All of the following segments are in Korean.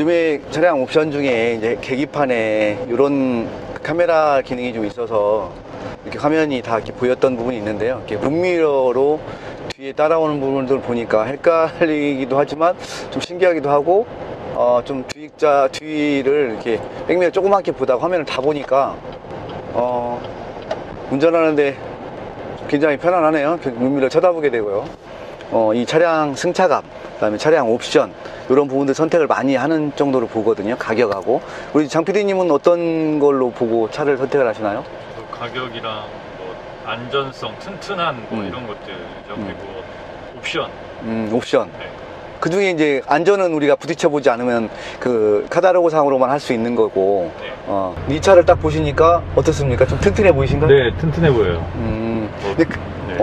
요즘에 차량 옵션 중에 이제 계기판에 이런 카메라 기능이 좀 있어서 이렇게 화면이 다 이렇게 보였던 부분이 있는데요. 이렇게 룸미러로 뒤에 따라오는 부분들을 보니까 헷갈리기도 하지만 좀 신기하기도 하고, 좀 뒤를 이렇게 백미러 조그맣게 보다가 화면을 다 보니까 운전하는데 굉장히 편안하네요. 룸미러 쳐다보게 되고요. 이 차량 승차감, 그다음에 차량 옵션 이런 부분들 선택을 많이 하는 정도로 보거든요. 가격하고. 우리 장 PD님은 어떤 걸로 보고 차를 선택을 하시나요? 가격이랑 뭐 안전성, 튼튼한 뭐 이런 것들이죠. 그리고 옵션. 옵션. 네. 그 중에 이제 안전은 우리가 부딪혀 보지 않으면 그 카탈로그 상으로만 할 수 있는 거고. 네. 이 차를 딱 보시니까 어떻습니까? 좀 튼튼해 보이신가요? 네, 튼튼해 보여요. 근데 네.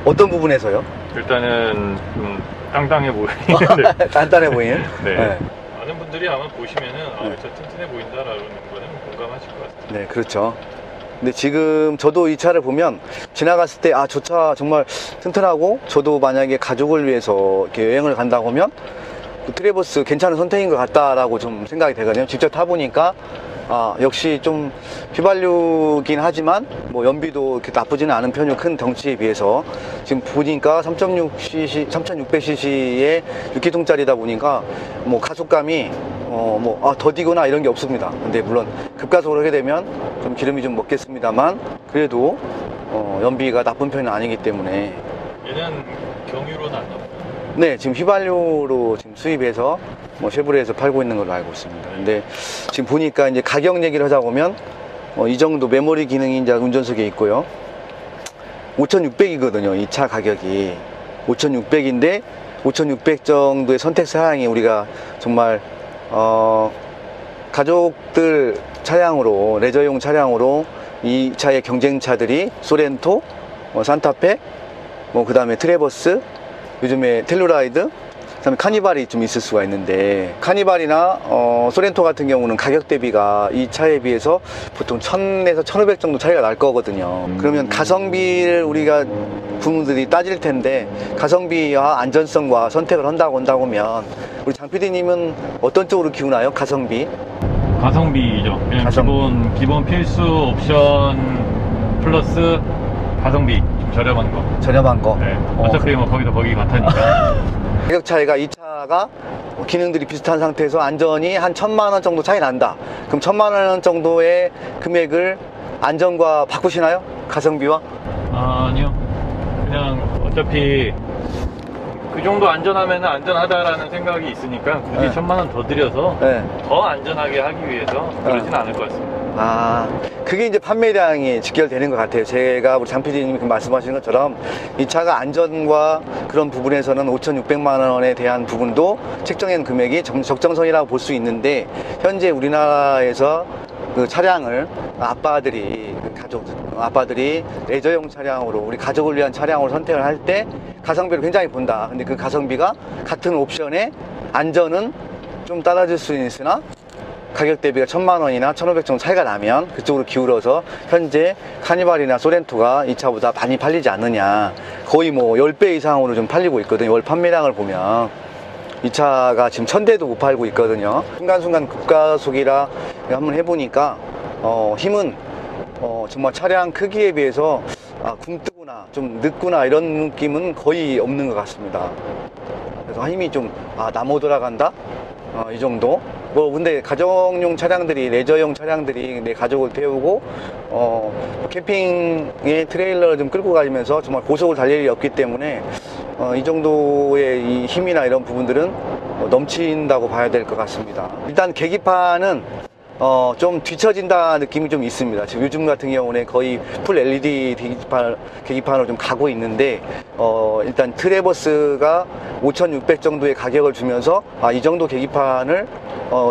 어떤 부분에서요? 일단은 좀 땅땅해 보이는데. 간단해 보이는? 네. 네. 많은 분들이 아마 보시면은 진짜 튼튼해 보인다라는 거는 공감하실 것 같아요. 네, 그렇죠. 근데 지금 저도 이 차를 보면 지나갔을 때 저 차 정말 튼튼하고, 저도 만약에 가족을 위해서 이렇게 여행을 간다고 하면 트레버스 괜찮은 선택인 것 같다라고 좀 생각이 되거든요. 직접 타보니까 역시 좀 휘발유긴 하지만 뭐 연비도 이렇게 나쁘지는 않은 편이고, 큰 덩치에 비해서 지금 보니까 3.6cc, 3600cc의 6기통짜리다 보니까 뭐 가속감이 더디거나 이런 게 없습니다. 근데 물론 급가속을 하게 되면 좀 기름이 좀 먹겠습니다만, 그래도 연비가 나쁜 편은 아니기 때문에. 얘는 경유로는 안 나와요. 네, 지금 휘발유로 지금 수입해서 쉐보레에서 팔고 있는 걸로 알고 있습니다. 근데 지금 보니까 이제 가격 얘기를 하자 보면 이 정도 메모리 기능이 이제 운전석에 있고요. 5,600이거든요. 이 차 가격이 5,600인데 5,600 정도의 선택 사항이 우리가 정말 가족들 차량으로, 레저용 차량으로 이 차의 경쟁차들이 소렌토, 산타페, 그 다음에 트레버스, 요즘에 텔루라이드, 그다음에 카니발이 좀 있을 수가 있는데, 카니발이나 소렌토 같은 경우는 가격 대비가 이 차에 비해서 보통 1,000에서 1,500 정도 차이가 날 거거든요. 그러면 가성비를 우리가 부모들이 따질 텐데, 가성비와 안전성과 선택을 한다고 하면 우리 장 PD님은 어떤 쪽으로 기우나요? 가성비? 가성비죠. 그냥 기본 필수 옵션 플러스 가성비 좀 저렴한 거. 저렴한 거. 네. 어차피 뭐 거기도 거기 같으니까. 가격 차이가, 이 차가 기능들이 비슷한 상태에서 안전이 한 1,000만 원 정도 차이 난다. 그럼 1,000만 원 정도의 금액을 안전과 바꾸시나요? 가성비와? 아니요. 그냥 어차피 그 정도 안전하면 안전하다라는 생각이 있으니까 굳이 네. 1,000만 원 더 들여서 네. 더 안전하게 하기 위해서 그러진 않을 것 같습니다. 그게 이제 판매량이 직결되는 것 같아요. 제가 우리 장 PD님이 말씀하신 것처럼 이 차가 안전과 그런 부분에서는 5,600만 원에 대한 부분도 책정한 금액이 적정선이라고 볼 수 있는데, 현재 우리나라에서 그 차량을 아빠들이 레저용 차량으로, 우리 가족을 위한 차량으로 선택을 할 때 가성비를 굉장히 본다. 근데 그 가성비가 같은 옵션에 안전은 좀 따라줄 수 있으나 가격 대비가 1,000만 원이나 1,500 정도 차이가 나면 그쪽으로 기울어서 현재 카니발이나 소렌토가 이 차보다 많이 팔리지 않느냐, 거의 뭐 10배 이상으로 좀 팔리고 있거든요. 월 판매량을 보면 이 차가 지금 1,000대도 못 팔고 있거든요. 순간순간 급가속이라 한번 해보니까 힘은 정말 차량 크기에 비해서 굼뜨구나, 좀 늦구나 이런 느낌은 거의 없는 것 같습니다. 그래서 힘이 좀 나무 돌아간다, 이 정도. 근데 가정용 차량들이, 레저용 차량들이 내 가족을 태우고 캠핑에 트레일러를 좀 끌고 가면서 정말 고속을 달릴 일이 없기 때문에 이 정도의 이 힘이나 이런 부분들은 넘친다고 봐야 될 것 같습니다. 일단 계기판은 좀 뒤처진다 느낌이 좀 있습니다. 지금 요즘 같은 경우는 거의 풀 LED 계기판으로 좀 가고 있는데, 일단 트레버스가 5,600 정도의 가격을 주면서 이 정도 계기판을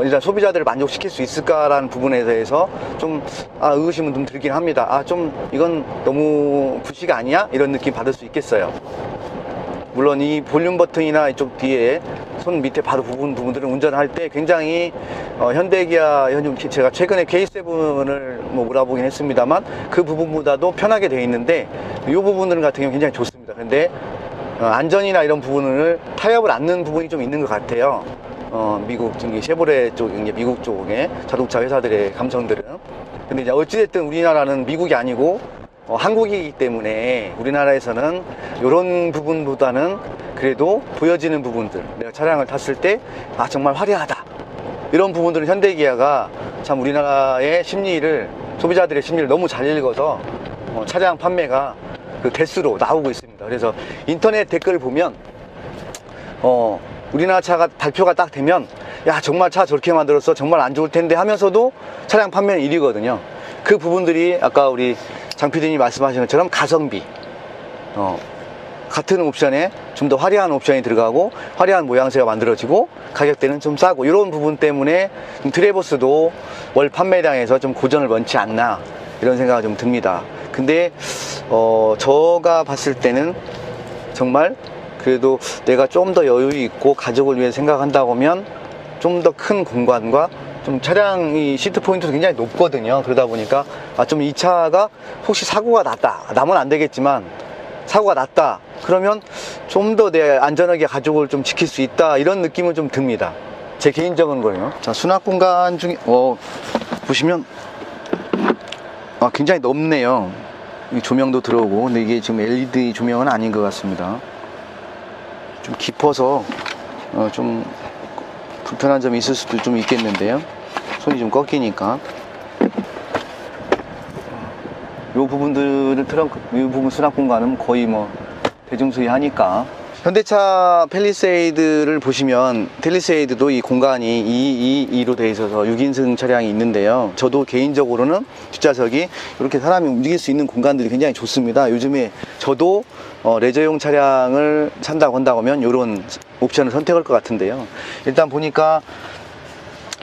일단 소비자들을 만족시킬 수 있을까라는 부분에 대해서 좀 의구심은 좀 들긴 합니다. 좀 이건 너무 부식 아니야? 이런 느낌 받을 수 있겠어요. 물론 이 볼륨 버튼이나 이쪽 뒤에 손 밑에 바로 부분들은 운전할 때 굉장히 현대기아, 제가 최근에 K7을 몰아보긴 했습니다만 그 부분보다도 편하게 되어 있는데, 이 부분들 같은 경우 굉장히 좋습니다. 근데 안전이나 이런 부분을 타협을 않는 부분이 좀 있는 것 같아요. 미국 중에 쉐보레 쪽, 이제 미국 쪽의 자동차 회사들의 감성들은. 근데 이제 어찌됐든 우리나라는 미국이 아니고 한국이기 때문에 우리나라에서는 이런 부분보다는 그래도 보여지는 부분들, 내가 차량을 탔을 때 아 정말 화려하다 이런 부분들은 현대기아가 참 우리나라의 심리를, 소비자들의 심리를 너무 잘 읽어서 차량 판매가 그 대수로 나오고 있습니다. 그래서 인터넷 댓글 보면 우리나라 차가 발표가 딱 되면 야 정말 차 저렇게 만들었어, 정말 안 좋을 텐데 하면서도 차량 판매는 1위거든요. 그 부분들이 아까 우리 장 PD님이 말씀하신 것처럼 가성비, 같은 옵션에 좀 더 화려한 옵션이 들어가고 화려한 모양새가 만들어지고 가격대는 좀 싸고, 이런 부분 때문에 트레버스도 월 판매량에서 좀 고전을 원치 않나 이런 생각이 좀 듭니다. 근데 제가 봤을 때는 정말 그래도 내가 좀 더 여유 있고 가족을 위해 생각한다고 하면 좀 더 큰 공간과 좀 차량이 시트 포인트도 굉장히 높거든요. 그러다 보니까 좀 이 차가 혹시 사고가 났다, 나면 안 되겠지만 사고가 났다 그러면 좀 더 내 안전하게 가족을 좀 지킬 수 있다, 이런 느낌은 좀 듭니다. 제 개인적인 거예요. 자, 수납 공간 중에 보시면 굉장히 넓네요. 조명도 들어오고, 근데 이게 지금 LED 조명은 아닌 것 같습니다. 좀 깊어서 좀 불편한 점이 있을 수도 좀 있겠는데요. 손이 좀 꺾이니까. 요 부분들을 이 부분 수납 공간은 거의 뭐 대중수위 하니까. 현대차 팰리세이드를 보시면 팰리세이드도 이 공간이 222로 되어 있어서 6인승 차량이 있는데요. 저도 개인적으로는 뒷좌석이 이렇게 사람이 움직일 수 있는 공간들이 굉장히 좋습니다. 요즘에 저도 레저용 차량을 산다고 한다고 하면 이런 옵션을 선택할 것 같은데요. 일단 보니까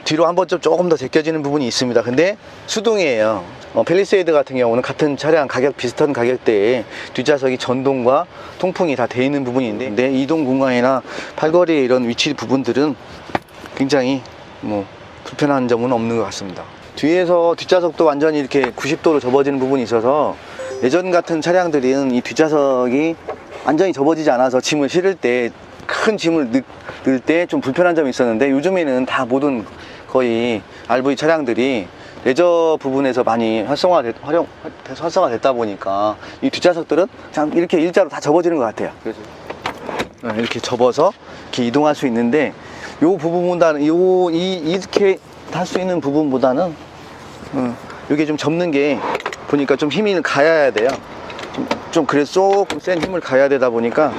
뒤로 한 번쯤 조금 더 제껴지는 부분이 있습니다. 근데 수동이에요. 팰리세이드 같은 경우는 같은 차량 가격 비슷한 가격대에 뒷좌석이 전동과 통풍이 다 되어 있는 부분이 있는데, 이동 공간이나 팔걸이의 이런 위치 부분들은 굉장히 뭐 불편한 점은 없는 것 같습니다. 뒤에서 뒷좌석도 완전히 이렇게 90도로 접어지는 부분이 있어서 예전 같은 차량들은 이 뒷좌석이 완전히 접어지지 않아서 짐을 실을 때, 큰 짐을 넣을 때 좀 불편한 점이 있었는데, 요즘에는 다 모든 거의 RV 차량들이 레저 부분에서 많이 활성화됐다 보니까 이 뒷좌석들은 그냥 이렇게 일자로 다 접어지는 것 같아요. 그래서 이렇게 접어서 이렇게 이동할 수 있는데, 요 부분보다는 이렇게 할 수 있는 부분보다는 이게 좀 접는 게 보니까 좀 힘을 가해야 돼요. 좀 그래서 조금 센 힘을 가해야 되다 보니까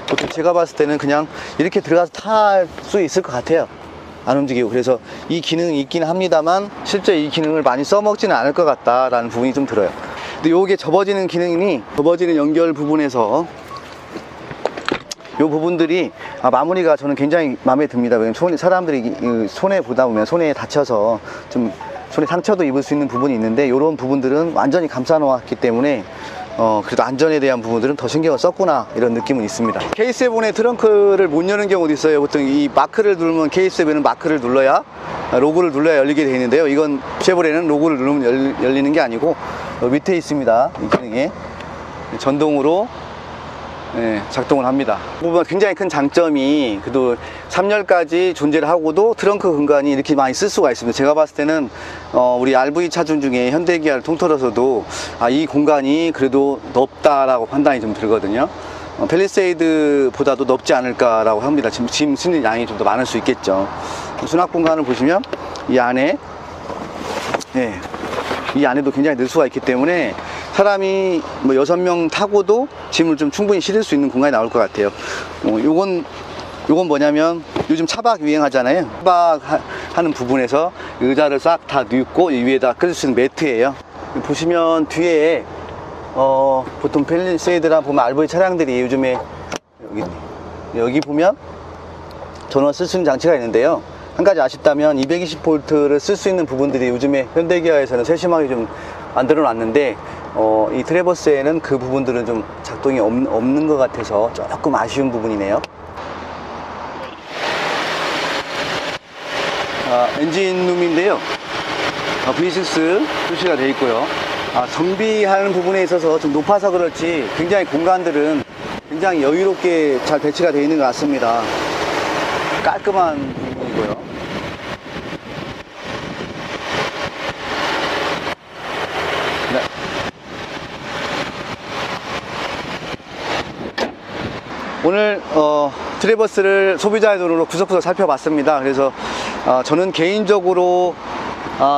보통 제가 봤을 때는 그냥 이렇게 들어가서 탈 수 있을 것 같아요. 안 움직이고. 그래서 이 기능이 있긴 합니다만 실제 이 기능을 많이 써먹지는 않을 것 같다라는 부분이 좀 들어요. 근데 요게 접어지는 기능이, 접어지는 연결 부분에서 요 부분들이 마무리가 저는 굉장히 마음에 듭니다. 왜냐면 사람들이 손에 보다 보면 손에 다쳐서 좀 손에 상처도 입을 수 있는 부분이 있는데, 이런 부분들은 완전히 감싸 놓았기 때문에 그래도 안전에 대한 부분들은 더 신경을 썼구나, 이런 느낌은 있습니다. K7의 트렁크를 못 여는 경우도 있어요. 보통 이 마크를 누르면, K7은 마크를 눌러야, 로고를 눌러야 열리게 되어 있는데요. 이건 쉐보레는 로고를 누르면 열리는 게 아니고 밑에 있습니다. 이 기능에 전동으로 작동을 합니다. 부분 굉장히 큰 장점이, 그래도 3열까지 존재를 하고도 트렁크 공간이 이렇게 많이 쓸 수가 있습니다. 제가 봤을 때는 우리 RV 차종 중에 현대기아를 통틀어서도 이 공간이 그래도 넓다라고 판단이 좀 들거든요. 팰리세이드보다도 넓지 않을까라고 합니다. 짐 실는 양이 좀 더 많을 수 있겠죠. 수납 공간을 보시면 이 안에 이 안에도 굉장히 늘 수가 있기 때문에 사람이 뭐 6명 타고도 짐을 좀 충분히 실을 수 있는 공간이 나올 것 같아요. 요건 뭐냐면 요즘 차박 유행하잖아요. 차박하는 부분에서 의자를 싹 다 뉘고 이 위에다 끌 수 있는 매트예요. 보시면 뒤에 보통 팰리세이드나 보면 RV 차량들이 요즘에 여기 보면 전원 쓸 수 있는 장치가 있는데요. 한 가지 아쉽다면 220V를 쓸 수 있는 부분들이 요즘에 현대기아에서는 세심하게 좀 만들어 놨는데, 이 트레버스에는 그 부분들은 좀 작동이 없는 것 같아서 조금 아쉬운 부분이네요. 엔진룸인데요. V6 표시가 되어 있고요. 정비하는 부분에 있어서 좀 높아서 그렇지 굉장히 공간들은 굉장히 여유롭게 잘 배치가 되어 있는 것 같습니다. 깔끔한 있고요. 네. 오늘 트레버스를 소비자의 돈으로 구석구석 살펴봤습니다. 그래서 저는 개인적으로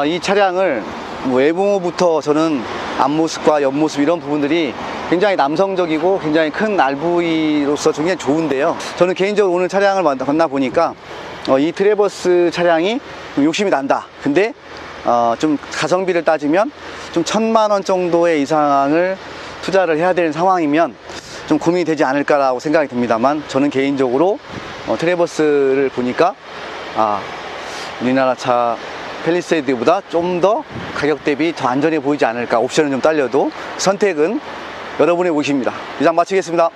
이 차량을 외부부터 저는 앞모습과 옆모습 이런 부분들이 굉장히 남성적이고 굉장히 큰 RV로서 굉장히 좋은데요. 저는 개인적으로 오늘 차량을 만나 보니까 이 트레버스 차량이 욕심이 난다. 근데 좀 가성비를 따지면 좀 1,000만 원 정도의 이상을 투자를 해야 되는 상황이면 좀 고민이 되지 않을까라고 생각이 듭니다만, 저는 개인적으로 트레버스를 보니까 우리나라 차 팰리세이드보다 좀 더 가격 대비 더 안전해 보이지 않을까. 옵션은 좀 딸려도 선택은 여러분의 몫입니다. 이상 마치겠습니다.